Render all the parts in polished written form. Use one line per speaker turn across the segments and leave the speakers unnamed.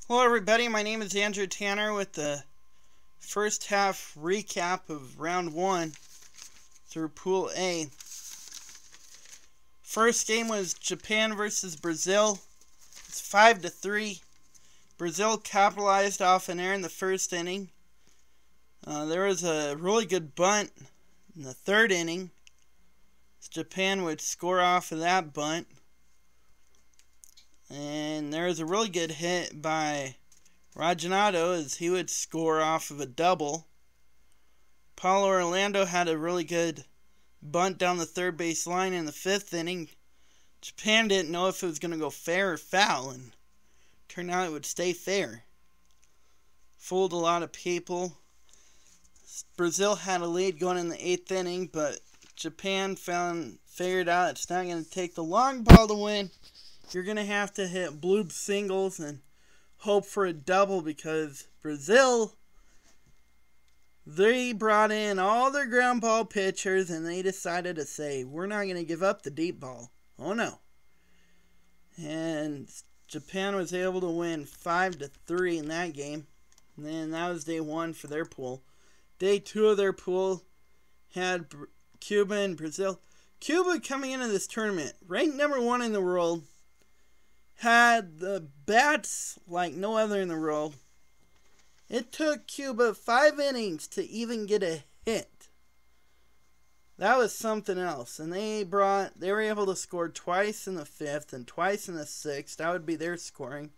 Hello everybody, my name is Andrew Tanner with the first half recap of round 1 through Pool A. First game was Japan versus Brazil. It's 5-3. Brazil capitalized off an error in the first inning. There was a really good bunt in the third inning. Japan would score off of that bunt. And there was a really good hit by Rajanado as he would score off of a double. Paulo Orlando had a really good bunt down the third base line in the fifth inning. Japan didn't know if it was going to go fair or foul, and turned out it would stay fair. Fooled a lot of people. Brazil had a lead going in the eighth inning, but Japan figured out it's not going to take the long ball to win. You're going to have to hit bloop singles and hope for a double, because Brazil, they brought in all their ground ball pitchers and they decided to say, we're not going to give up the deep ball. Oh no. And Japan was able to win 5-3 in that game. And then that was day 1 for their pool. Day 2 of their pool had Cuba and Brazil. Cuba, coming into this tournament, ranked number 1 in the world, had the bats like no other in the world. It took Cuba 5 innings to even get a hit. That was something else. And they were able to score twice in the 5th and twice in the 6th. That would be their scoring.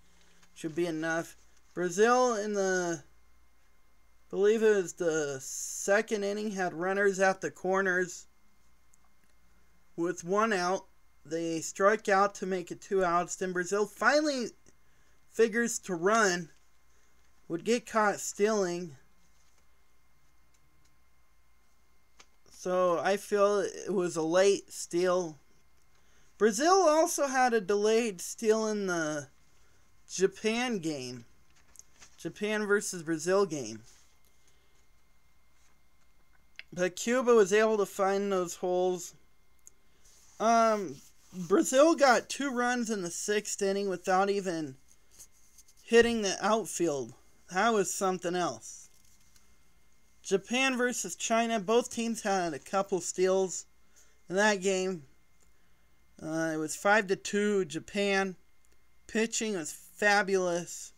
Should be enough. Brazil in the, I believe it was the 2nd inning, had runners at the corners with 1 out. They strike out to make it 2 outs. Then Brazil finally figures to run. Would get caught stealing. So I feel it was a late steal. Brazil also had a delayed steal in the Japan game. Japan versus Brazil game. But Cuba was able to find those holes. Brazil got 2 runs in the 6th inning without even hitting the outfield. That was something else. Japan versus China. Both teams had a couple steals in that game. It was 5-2 Japan. Pitching was fabulous.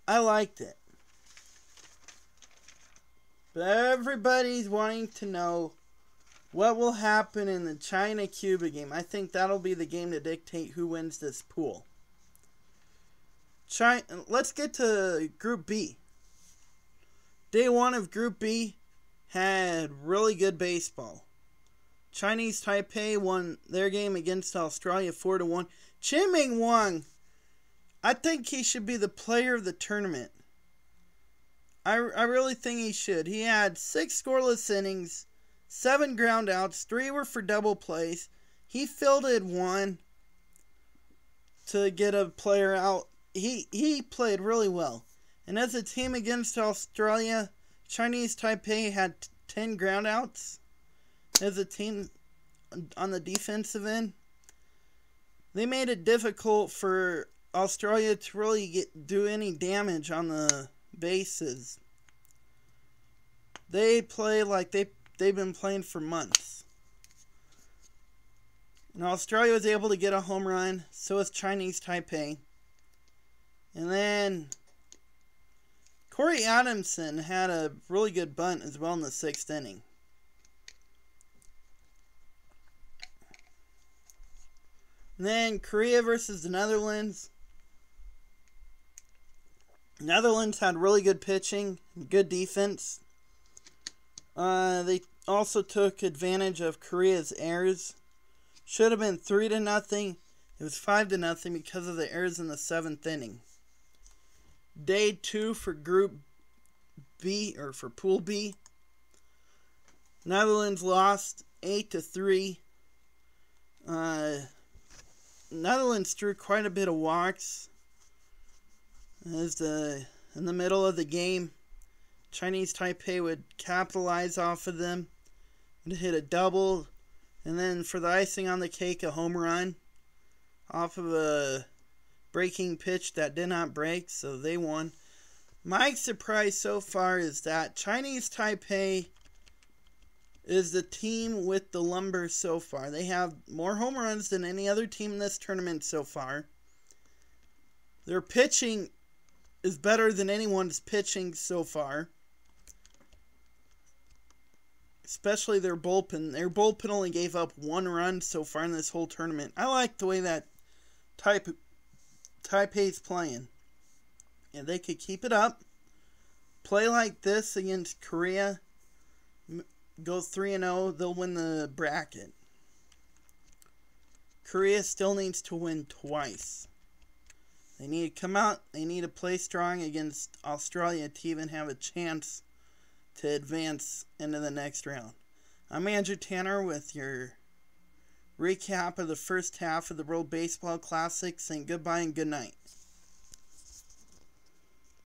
I liked it. But everybody's wanting to know what will happen in the China-Cuba game. I think that'll be the game to dictate who wins this pool. Let's get to Group B. Day 1 of Group B had really good baseball. Chinese Taipei won their game against Australia 4-1. Chien-Ming Wang, I think he should be the player of the tournament. I really think he should. He had 6 scoreless innings, 7 ground outs, 3 were for double plays. He fielded 1 to get a player out. He played really well. And as a team against Australia, Chinese Taipei had 10 ground outs. As a team on the defensive end, they made it difficult for Australia to really do any damage on the bases. They play like they've been playing for months. And Australia was able to get a home run. So was Chinese Taipei. And then Corey Adamson had a really good bunt as well in the 6th inning. And then Korea versus the Netherlands. Netherlands had really good pitching, good defense. They also took advantage of Korea's errors. Should have been 3-0. It was 5-0 because of the errors in the 7th inning. Day 2 for Group B, or for Pool B. Netherlands lost 8-3. Netherlands drew quite a bit of walks. In the middle of the game, Chinese Taipei would capitalize off of them and hit a double, and then for the icing on the cake, a home run off of a breaking pitch that did not break, so they won. My surprise so far is that Chinese Taipei is the team with the lumber so far. They have more home runs than any other team in this tournament so far. Their pitching is better than anyone's pitching so far. Especially their bullpen. Their bullpen only gave up 1 run so far in this whole tournament. I like the way that Taipei's playing. And they could keep it up. Play like this against Korea. Go 3-0. They'll win the bracket. Korea still needs to win twice. They need to come out. They need to play strong against Australia to even have a chance to advance into the next round. I'm Andrew Tanner with your recap of the first half of the World Baseball Classic, saying goodbye and good night.